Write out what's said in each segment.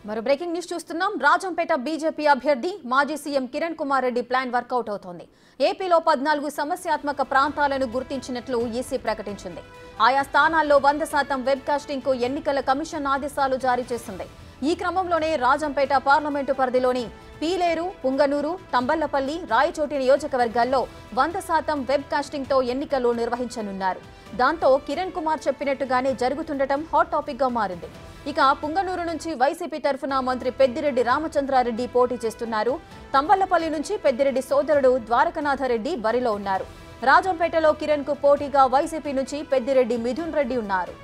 మరో breaking news చూస్తున్నాం. Rajampet BJP అభ్యర్థి మాజీ CM Kiran Kumar Reddy plan work out అవుతోంది. ఏపీలో 14 సమస్యాత్మక ప్రాంతాలను గుర్తించినట్లు ఈసీ ప్రకటించింది. ఆయా స్థానాల్లో 100% వెబ్ కాస్టింగ్ కు ఎన్నికల కమిషన్ ఆదేశాలు జారీ చేసింది. ఈ క్రమంలోనే రాజంపేట పార్లమెంటు పరిధిలోని పీలేరు, పుంగనూరు, తంబళ్లపల్లి, రాయచోటి నియోజకవర్గాల్లో 100% వెబ్ కాస్టింగ్ తో ఎన్నికలు నిర్వహించనున్నారు. దాంతో కిరణ్ కుమార్ చెప్పినట్టుగానే జరుగుతుండటం హాట్ టాపిక్ గా మారింది. ఇక పుంగనూరు నుంచి వైసీపీ తరఫున మంత్రి పెద్దిరెడ్డి రామచంద్రారెడ్డి పోటీ చేస్తున్నారు. తంబళ్లపల్లి నుంచి పెద్దిరెడ్డి సోదరుడు ద్వారకనాథరెడ్డి బరిలో ఉన్నారు. రాజంపేటలో కిరణ్ కు పోటీగా వైసీపీ నుంచి పెద్దిరెడ్డి మిథున్ రెడ్డి ఉన్నారు.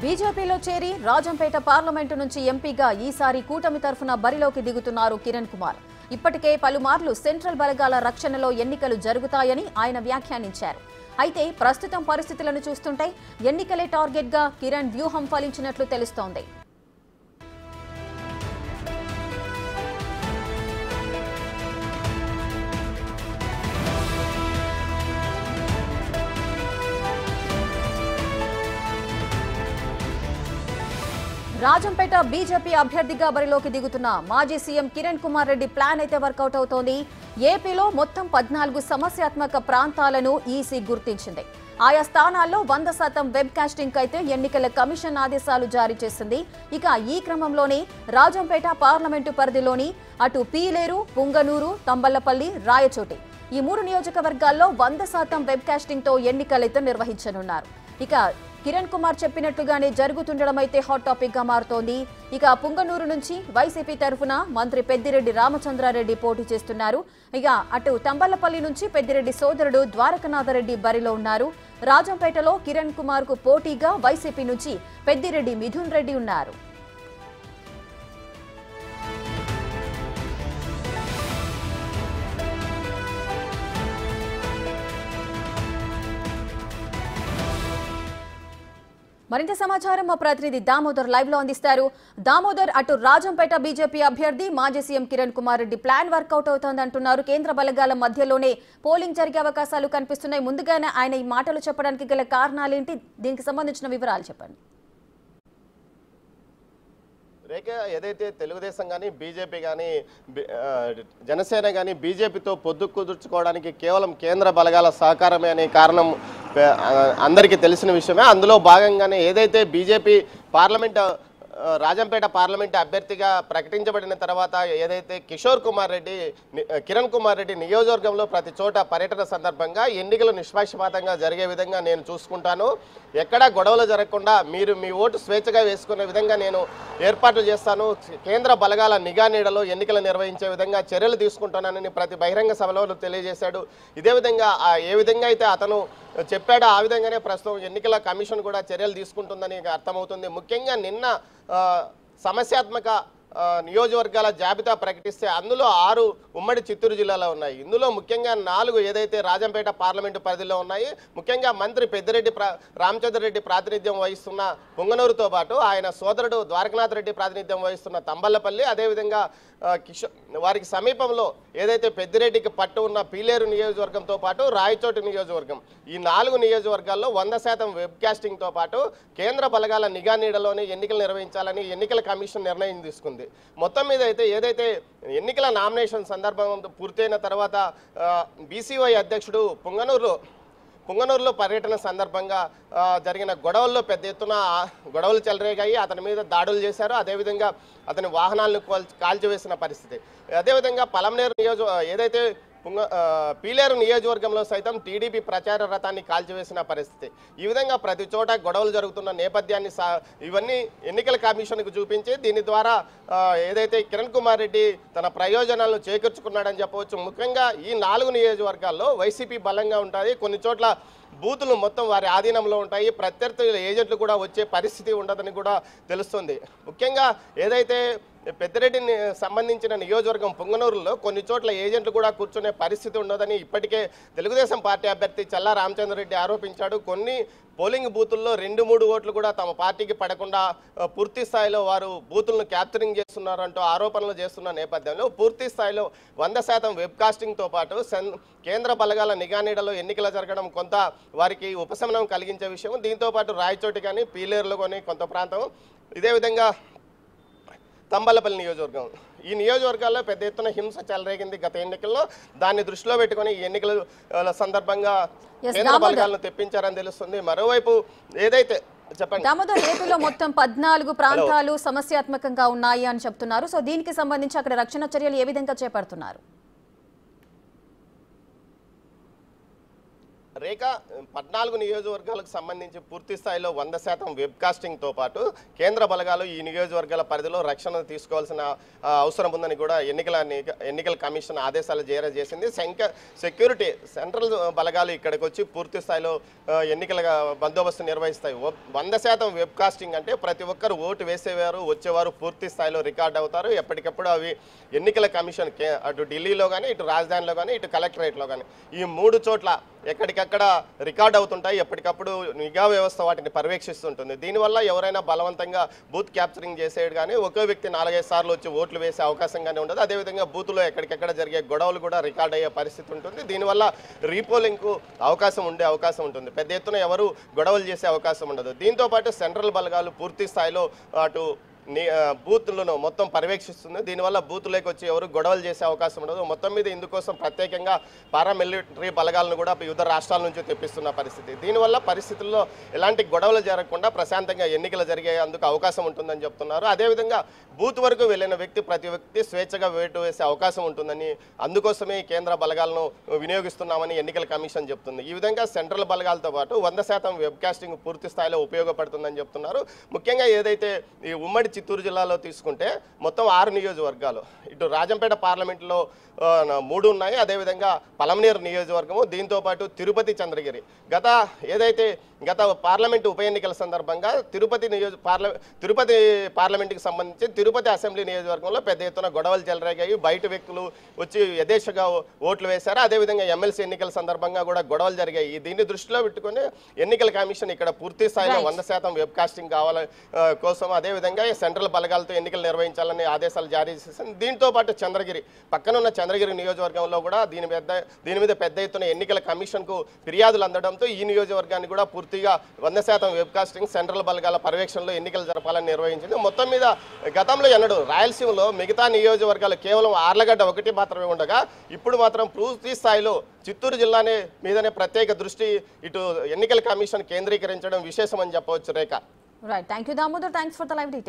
బీజేపీలో చేరి రాజంపేట పార్లమెంటు నుంచి ఎంపీగా ఈసారి కూటమి తరఫున బరిలోకి దిగుతున్నారు కిరణ్ కుమార్. ఇప్పటికే పలుమార్లు సెంట్రల్ బలగాల రక్షణలో ఎన్నికలు జరుగుతాయని ఆయన వ్యాఖ్యానించారు. అయితే ప్రస్తుతం పరిస్థితులను చూస్తుంటే ఎన్నికలే టార్గెట్ గా కిరణ్ వ్యూహం ఫలించినట్లు తెలుస్తోంది. రాజంపేట బీజేపీ అభ్యర్థిగా బరిలోకి దిగుతున్న మాజీ సీఎం కిరణ్ కుమార్ రెడ్డి ప్లాన్ అయితే వర్కౌట్ అవుతోంది. ఏపీలో మొత్తం 14 సమస్యాత్మక ప్రాంతాలను ఈసీ గుర్తించింది. ఆయా స్థానాల్లో 100% వెబ్ కాస్టింగ్ అయితే ఎన్నికల కమిషన్ ఆదేశాలు జారీ చేసింది. ఇక ఈ క్రమంలోనే రాజంపేట పార్లమెంటు పరిధిలోని అటు పీలేరు, పుంగనూరు, తంబళ్లపల్లి, రాయచోటి ఈ 3 నియోజకవర్గాల్లో 100% వెబ్ కాస్టింగ్ తో ఎన్నికలైతే నిర్వహించనున్నారు. ఇక కిరణ్ కుమార్ చెప్పినట్టుగానే జరుగుతుండడం అయితే హాట్ టాపిక్ గా మారుతోంది. ఇక పుంగనూరు నుంచి వైసీపీ తరఫున మంత్రి పెద్దిరెడ్డి రామచంద్రారెడ్డి పోటీ చేస్తున్నారు. ఇక అటు తంబళ్లపల్లి నుంచి పెద్దిరెడ్డి సోదరుడు ద్వారకనాథరెడ్డి బరిలో ఉన్నారు. రాజంపేటలో కిరణ్ కుమార్ కు పోటీగా వైసీపీ నుంచి పెద్దిరెడ్డి మిథున్ రెడ్డి ఉన్నారు. మరింత సమాచారం మా ప్రతినిధి దామోదర్ లైవ్ లో అందిస్తారు. దామోదర్, అటు రాజంపేట బీజేపీ అభ్యర్థి మాజీ CM Kiran Kumar Reddy plan work out అవుతోంది అంటున్నారు. కేంద్ర బలగాల మధ్యలోనే పోలింగ్ జరిగే అవకాశాలు కనిపిస్తున్నాయి. ముందుగానే ఆయన ఈ మాటలు చెప్పడానికి గల కారణాలేంటి? దీనికి సంబంధించిన వివరాలు చెప్పండి. రేఖ, ఏదైతే తెలుగుదేశం కానీ బీజేపీ కానీ జనసేన కానీ బీజేపీతో పొద్దు కుదుర్చుకోవడానికి కేవలం కేంద్ర బలగాల సహకారమే అనే కారణం అందరికీ తెలిసిన విషయమే. అందులో భాగంగానే ఏదైతే బీజేపీ రాజంపేట పార్లమెంట్ అభ్యర్థిగా ప్రకటించబడిన తర్వాత ఏదైతే కిరణ్ కుమార్ రెడ్డి నియోజకవర్గంలో ప్రతి చోట పర్యటన సందర్భంగా ఎన్నికలు నిష్పక్షపాతంగా జరిగే విధంగా నేను చూసుకుంటాను, ఎక్కడా గొడవలు జరగకుండా మీరు మీ ఓటు స్వేచ్ఛగా వేసుకునే విధంగా నేను ఏర్పాట్లు చేస్తాను, కేంద్ర బలగాల నిఘా నీడలో ఎన్నికలు నిర్వహించే విధంగా చర్యలు తీసుకుంటున్నానని ప్రతి బహిరంగ సభలో తెలియజేశాడు. ఇదే విధంగా ఏ విధంగా అయితే అతను చెప్పాడో ఆ విధంగానే ప్రస్తుతం ఎన్నికల కమిషన్ కూడా చర్యలు తీసుకుంటుందని అర్థమవుతుంది. ముఖ్యంగా నిన్న సమస్యాత్మక నియోజకవర్గాల జాబితా ప్రకటిస్తే అందులో 6 ఉమ్మడి చిత్తూరు జిల్లాలో ఉన్నాయి. ఇందులో ముఖ్యంగా 4 ఏదైతే రాజంపేట పార్లమెంటు పరిధిలో ఉన్నాయి. ముఖ్యంగా మంత్రి పెద్దిరెడ్డి రామచంద్రరెడ్డి ప్రాతినిధ్యం వహిస్తున్న పుంగనూరుతో పాటు ఆయన సోదరుడు ద్వారకనాథ్ రెడ్డి ప్రాతినిధ్యం వహిస్తున్న తంబళ్లపల్లి, అదేవిధంగా వారికి సమీపంలో ఏదైతే పెద్దిరెడ్డికి పట్టు ఉన్న పీలేరు నియోజకవర్గంతో పాటు రాయచోటి నియోజకవర్గం, ఈ 4 నియోజకవర్గాల్లో 100% వెబ్ కాస్టింగ్తో పాటు కేంద్ర బలగాల నిఘా నీడలోనే ఎన్నికలు నిర్వహించాలని ఎన్నికల కమిషన్ నిర్ణయం తీసుకుంది. మొత్తం మీద అయితే ఏదైతే ఎన్నికల నామినేషన్ సందర్భం పూర్తయిన తర్వాత బీసీవై అధ్యక్షుడు పుంగనూరులో పర్యటన సందర్భంగా జరిగిన గొడవల్లో పెద్ద ఎత్తున గొడవలు చెలరేగాయి. అతని మీద దాడులు చేశారు. అదేవిధంగా అతని వాహనాలను కాల్చివేసిన పరిస్థితి. అదేవిధంగా పలమనేరు ఏదైతే పీలేరు నియోజకవర్గంలో సైతం టీడీపీ ప్రచార రథాన్ని కాల్చివేసిన పరిస్థితి. ఈ విధంగా ప్రతి చోట గొడవలు జరుగుతున్న నేపథ్యాన్ని ఇవన్నీ ఎన్నికల కమిషన్కు చూపించి దీని ద్వారా ఏదైతే కిరణ్ కుమార్ రెడ్డి తన ప్రయోజనాలను చేకూర్చుకున్నాడని చెప్పవచ్చు. ముఖ్యంగా ఈ 4 నియోజకవర్గాల్లో వైసీపీ బలంగా ఉంటుంది. కొన్ని చోట్ల బూతులు మొత్తం వారి ఆధీనంలో ఉంటాయి. ప్రత్యర్థుల ఏజెంట్లు కూడా వచ్చే పరిస్థితి ఉండదని కూడా తెలుస్తుంది. ముఖ్యంగా ఏదైతే పెద్దిరెడ్డిని సంబంధించిన నియోజకవర్గం పుంగనూరులో కొన్ని చోట్ల ఏజెంట్లు కూడా కూర్చునే పరిస్థితి ఉండదని ఇప్పటికే తెలుగుదేశం పార్టీ అభ్యర్థి చల్లా రామచంద్రరెడ్డి ఆరోపించాడు. కొన్ని పోలింగ్ బూతుల్లో 2-3 ఓట్లు కూడా తమ పార్టీకి పడకుండా పూర్తి స్థాయిలో వారు బూతులను క్యాప్చరింగ్ చేస్తున్నారంటూ ఆరోపణలు చేస్తున్న నేపథ్యంలో పూర్తి స్థాయిలో 100% వెబ్కాస్టింగ్తో పాటు కేంద్ర బలగాల నిఘా నీడలో ఎన్నికలు జరగడం కొంత వారికి ఉపశమనం కలిగించే విషయం. దీంతో పాటు రాయచోటి కానీ పీలేరులో కానీ కొంత ప్రాంతం, ఇదే విధంగా తంబలపల్లి నియోజకవర్గం, ఈ నియోజకవర్గాల్లో పెద్ద ఎత్తున హింస చెలరేగింది గత ఎన్నికల్లో. దాన్ని దృష్టిలో పెట్టుకుని ఈ ఎన్నికల సందర్భంగా కేంద్ర బలగాలను తెప్పించారని తెలుస్తుంది. మరోవైపు ఏదైతే చెప్పండి దామోదర్, ఏపీలో మొత్తం 14 ప్రాంతాలు సమస్యాత్మకంగా ఉన్నాయి అని చెప్తున్నారు. సో దీనికి సంబంధించి అక్కడ రక్షణ చర్యలు ఏ విధంగా చేపడుతున్నారు? రేఖ 14 నియోజకవర్గాలకు సంబంధించి పూర్తి స్థాయిలో 100% వెబ్కాస్టింగ్తో పాటు కేంద్ర బలగాలు ఈ నియోజకవర్గాల పరిధిలో రక్షణ తీసుకోవాల్సిన అవసరం ఉందని కూడా ఎన్నికల కమిషన్ ఆదేశాలు జారీ చేసింది. సెక్యూరిటీ సెంట్రల్ బలగాలు ఇక్కడికి వచ్చి పూర్తి స్థాయిలో ఎన్నికల బందోబస్తు నిర్వహిస్తాయి. 100% వెబ్కాస్టింగ్ అంటే ప్రతి ఒక్కరు ఓటు వేసేవారు వచ్చేవారు పూర్తి స్థాయిలో రికార్డ్ అవుతారు. ఎప్పటికప్పుడు అవి ఎన్నికల కమిషన్ అటు ఢిల్లీలో కానీ, ఇటు రాజధానిలో కానీ, ఇటు కలెక్టరేట్లో కానీ ఈ 3 చోట్ల ఎక్కడికక్కడ రికార్డ్ అవుతుంటాయి. ఎప్పటికప్పుడు నిఘా వ్యవస్థ వాటిని పర్యవేక్షిస్తుంటుంది. దీనివల్ల ఎవరైనా బలవంతంగా బూత్ క్యాప్చరింగ్ చేసేది కానీ, ఒకే వ్యక్తి 4-5 సార్లు వచ్చి ఓట్లు వేసే అవకాశం కానీ ఉండదు. అదేవిధంగా బూత్లో ఎక్కడికెక్కడ జరిగే గొడవలు కూడా రికార్డ్ అయ్యే పరిస్థితి ఉంటుంది. దీనివల్ల రీపోలింగ్కు అవకాశం ఉంటుంది. పెద్ద ఎత్తున ఎవరు గొడవలు చేసే అవకాశం ఉండదు. దీంతోపాటు సెంట్రల్ బలగాలు పూర్తి స్థాయిలో అటు బూత్లను మొత్తం పర్యవేక్షిస్తుంది. దీనివల్ల బూత్లోకి వచ్చి ఎవరు గొడవలు చేసే అవకాశం ఉండదు. మొత్తం మీద ఇందుకోసం ప్రత్యేకంగా పారామిలిటరీ బలగాలను కూడా వివిధ రాష్ట్రాల నుంచి తెప్పిస్తున్న పరిస్థితి. దీనివల్ల పరిస్థితుల్లో ఎలాంటి గొడవలు జరగకుండా ప్రశాంతంగా ఎన్నికలు జరిగేందుకు అవకాశం ఉంటుందని చెప్తున్నారు. అదేవిధంగా బూత్ వరకు వెళ్ళిన ప్రతి వ్యక్తి స్వేచ్ఛగా వేటు వేసే అవకాశం ఉంటుందని, అందుకోసమే కేంద్ర బలగాలను వినియోగిస్తున్నామని ఎన్నికల కమిషన్ చెప్తుంది. ఈ విధంగా సెంట్రల్ బలగాలతో పాటు 100% వెబ్కాస్టింగ్ పూర్తి స్థాయిలో ఉపయోగపడుతుందని చెప్తున్నారు. ముఖ్యంగా ఏదైతే ఈ ఉమ్మడి చిత్తూరు జిల్లాలో తీసుకుంటే మొత్తం 6 నియోజకవర్గాలు, ఇటు రాజంపేట పార్లమెంట్లో 3 ఉన్నాయి, అదేవిధంగా పలమనేరు నియోజకవర్గము, దీంతోపాటు తిరుపతి, చంద్రగిరి. గత పార్లమెంటు ఉప ఎన్నికల సందర్భంగా తిరుపతి పార్లమెంటుకి సంబంధించి తిరుపతి అసెంబ్లీ నియోజకవర్గంలో పెద్ద ఎత్తున గొడవలు చెలరేగాయి. బయట వ్యక్తులు వచ్చి యథేచ్ఛగా ఓట్లు వేశారు. అదేవిధంగా ఎమ్మెల్సీ ఎన్నికల సందర్భంగా కూడా గొడవలు జరిగాయి. దీన్ని దృష్టిలో పెట్టుకుని ఎన్నికల కమిషన్ ఇక్కడ పూర్తి స్థాయిలో 100% వెబ్కాస్టింగ్ కోసం అదేవిధంగా సెంట్రల్ బలగాలతో ఎన్నికలు నిర్వహించాలని ఆదేశాలు జారీ చేసింది. దీంతో పాటు చంద్రగిరి పక్కనున్న చంద్రగిరి నియోజకవర్గంలో కూడా దీని మీద పెద్ద ఎత్తున ఎన్నికల కమిషన్కు ఫిర్యాదులు అందడంతో ఈ నియోజకవర్గాన్ని కూడా పూర్తిగా 100% వెబ్కాస్టింగ్ సెంట్రల్ బలగాల పర్యవేక్షణలో ఎన్నికలు జరపాలని నిర్వహించింది. మొత్తం మీద గతంలో ఎన్నడూ రాయలసీమలో మిగతా నియోజకవర్గాలు కేవలం ఆర్లగడ్డ ఒకటి మాత్రమే ఉండగా ఇప్పుడు మాత్రం పూర్తి స్థాయిలో చిత్తూరు జిల్లానే మీదనే ప్రత్యేక దృష్టి ఇటు ఎన్నికల కమిషన్ కేంద్రీకరించడం విశేషమని చెప్పవచ్చు. Rekha. Right, thank you Damodar, thanks for the live details.